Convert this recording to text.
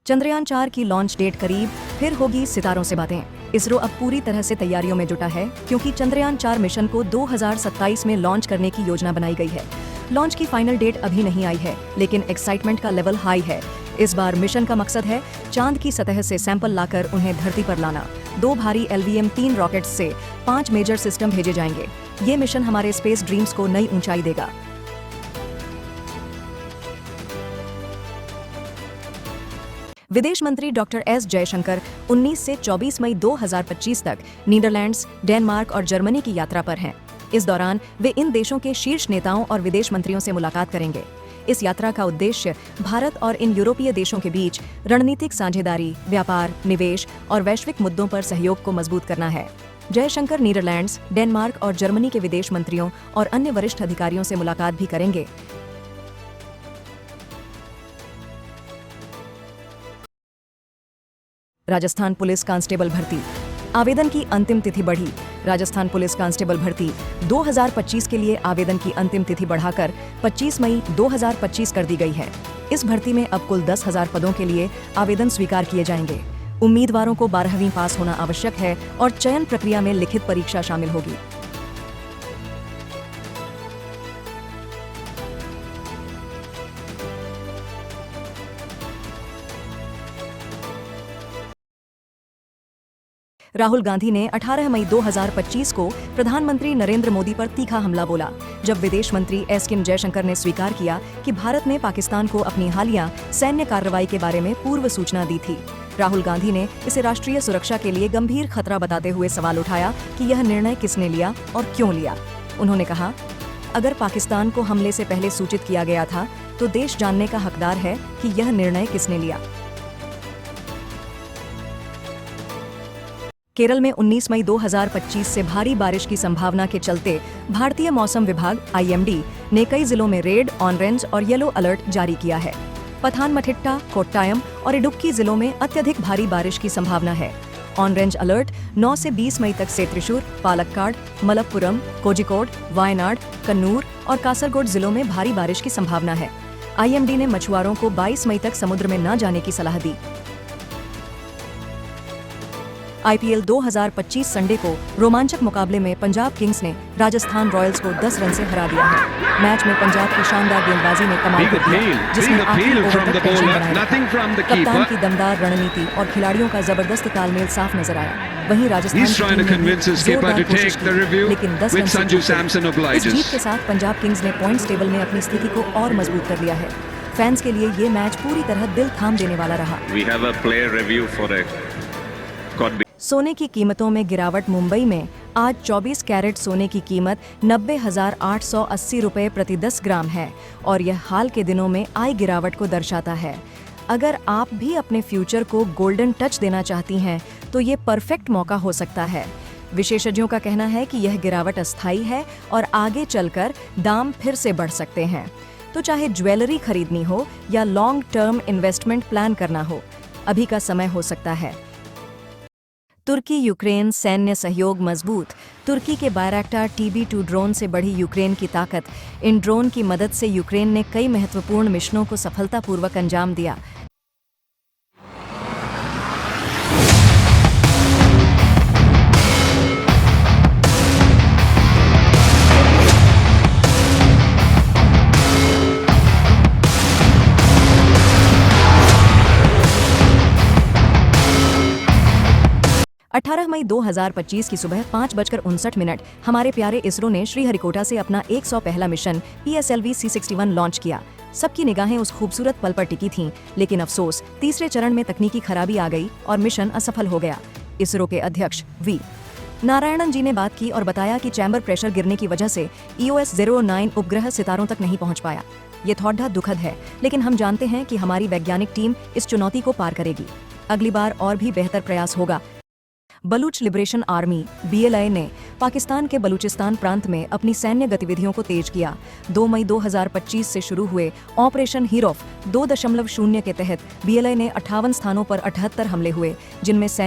चंद्रयान 4 की launch date करीब, फिर होगी सितारों से बातें। इसरो अब पूरी तरह से तैयारियों में जुटा है क्योंकि चंद्रयान 4 मिशन को 2027 में लॉन्च करने की योजना बनाई गई है। लॉन्च की फाइनल डेट अभी नहीं आई है, लेकिन एक्साइटमेंट का लेवल हाई है। इस बार मिशन का मकसद है चांद की सतह से सैंपल लाकर उन्हें धरती पर लाना। 2 भारी LVM-3 रॉकेट्स से 5 मेजर सिस्टम भेजे जाएंगे। ये मिशन हमारे स्पेस ड्रीम्स को नई ऊंचाई देगा। विदेश मंत्री डॉक्टर एस जयशंकर 19 से 24 मई 2025 तक नीदरलैंड्स, डेनमार्क और जर्मनी की यात्रा पर हैं। इस दौरान वे इन देशों के शीर्ष नेताओं और विदेश मंत्रियों से मुलाकात करेंगे। इस यात्रा का उद्देश्य भारत और इन यूरोपीय देशों के बीच रणनीतिक साझेदारी, व्यापार, निवेश और वैश्विक मुद्दों पर सहयोग को मजबूत करना है। जयशंकर नीदरलैंड्स, डेनमार्क और जर्मनी के विदेश मंत्रियों और अन्य वरिष्ठ अधिकारियों से मुलाकात भी करेंगे। राजस्थान पुलिस कांस्टेबल भर्ती आवेदन की अंतिम तिथि बढ़ी। राजस्थान पुलिस कांस्टेबल भर्ती 2025 के लिए आवेदन की अंतिम तिथि बढ़ाकर 25 मई 2025 कर दी गई है। इस भर्ती में अब कुल 10,000 पदों के लिए आवेदन स्वीकार किए जाएंगे। उम्मीदवारों को 12वीं पास होना आवश्यक है और चयन प्रक्रिया में लिखित परीक्षा शामिल होगी। राहुल गांधी ने 18 मई 2025 को प्रधानमंत्री नरेंद्र मोदी पर तीखा हमला बोला, जब विदेश मंत्री एस जयशंकर ने स्वीकार किया कि भारत ने पाकिस्तान को अपनी हालिया सैन्य कार्रवाई के बारे में पूर्व सूचना दी थी। राहुल गांधी ने इसे राष्ट्रीय सुरक्षा के लिए गंभीर खतरा बताते हुए सवाल उठाया कि यह निर्णय किसने लिया और क्यों लिया। उन्होंने कहा, अगर पाकिस्तान को हमले से पहले सूचित किया गया था तो देश जानने का हकदार है कि यह निर्णय किसने लिया। केरल में 19 मई 2025 से भारी बारिश की संभावना के चलते भारतीय मौसम विभाग IMD ने कई जिलों में रेड, ऑरेंज और येलो अलर्ट जारी किया है। पथानमथिट्टा, कोट्टायम और इडुक्की जिलों में अत्यधिक भारी बारिश की संभावना है। ऑरेंज अलर्ट 9 से 20 मई तक से त्रिशूर, पालक्काड, मलप्पुरम, कोझिकोड, वायनाड, कन्नूर और कासरगोड जिलों में भारी बारिश की संभावना है। IMD ने मछुआरों को 22 मई तक समुद्र में न जाने की सलाह दी। IPL 2025 संडे को रोमांचक मुकाबले में पंजाब किंग्स ने राजस्थान रॉयल्स को 10 रन से हरा दिया है। मैच में पंजाब की शानदार गेंदबाजी ने कमाल कर दिया, जिसमें आखिरी ओवर तक टेंशन बनाए रखा। कप्तान की दमदार रणनीति और खिलाड़ियों का जबरदस्त तालमेल साफ नजर आया। वहीं राजस्थान की टीम ने जोरदार कोशिश की, लेकिन 10 रन से चूक गई। इस जीत के साथ पंजाब किंग्स ने पॉइंट्स टेबल में अपनी स्थिति को और मजबूत कर लिया है। फैंस के लिए ये मैच पूरी तरह दिल थाम देने वाला रहा। सोने की कीमतों में गिरावट। मुंबई में आज 24 कैरेट सोने की कीमत 90,880 रुपये प्रति 10 ग्राम है और यह हाल के दिनों में आई गिरावट को दर्शाता है। अगर आप भी अपने फ्यूचर को गोल्डन टच देना चाहती हैं तो ये परफेक्ट मौका हो सकता है। विशेषज्ञों का कहना है कि यह गिरावट अस्थायी है और आगे चलकर दाम फिर से बढ़ सकते हैं। तो चाहे ज्वेलरी खरीदनी हो या लॉन्ग टर्म इन्वेस्टमेंट प्लान करना हो, अभी का समय हो सकता है। तुर्की यूक्रेन सैन्य सहयोग मजबूत। तुर्की के बायरैक्टार TB2 ड्रोन से बढ़ी यूक्रेन की ताकत। इन ड्रोन की मदद से यूक्रेन ने कई महत्वपूर्ण मिशनों को सफलतापूर्वक अंजाम दिया। मई 2025 की सुबह 5:59 हमारे प्यारे इसरो ने श्रीहरिकोटा से अपना 100 पहला मिशन PSLV C61 लॉन्च किया। सबकी निगाहें उस खूबसूरत पल पर टिकी थीं, लेकिन अफसोस तीसरे चरण में तकनीकी खराबी आ गई और मिशन असफल हो गया। इसरो के अध्यक्ष V नारायणन जी ने बात की और बताया कि चैम्बर प्रेशर गिरने की वजह से EOS-09 उपग्रह सितारों तक नहीं पहुंच पाया। ये थोड़ा दुखद है, लेकिन हम जानते हैं कि हमारी वैज्ञानिक टीम इस चुनौती को पार करेगी। अगली बार और भी बेहतर प्रयास होगा। बलूच लिबरेशन आर्मी BLA ने पाकिस्तान के बलूचिस्तान प्रांत में अपनी सैन्य गतिविधियों को तेज किया। 2 मई 2025 से शुरू हुए ऑपरेशन हीरोफ 2.0 के तहत BLA ने 58 स्थानों पर 78 हमले हुए, जिनमें सैन्य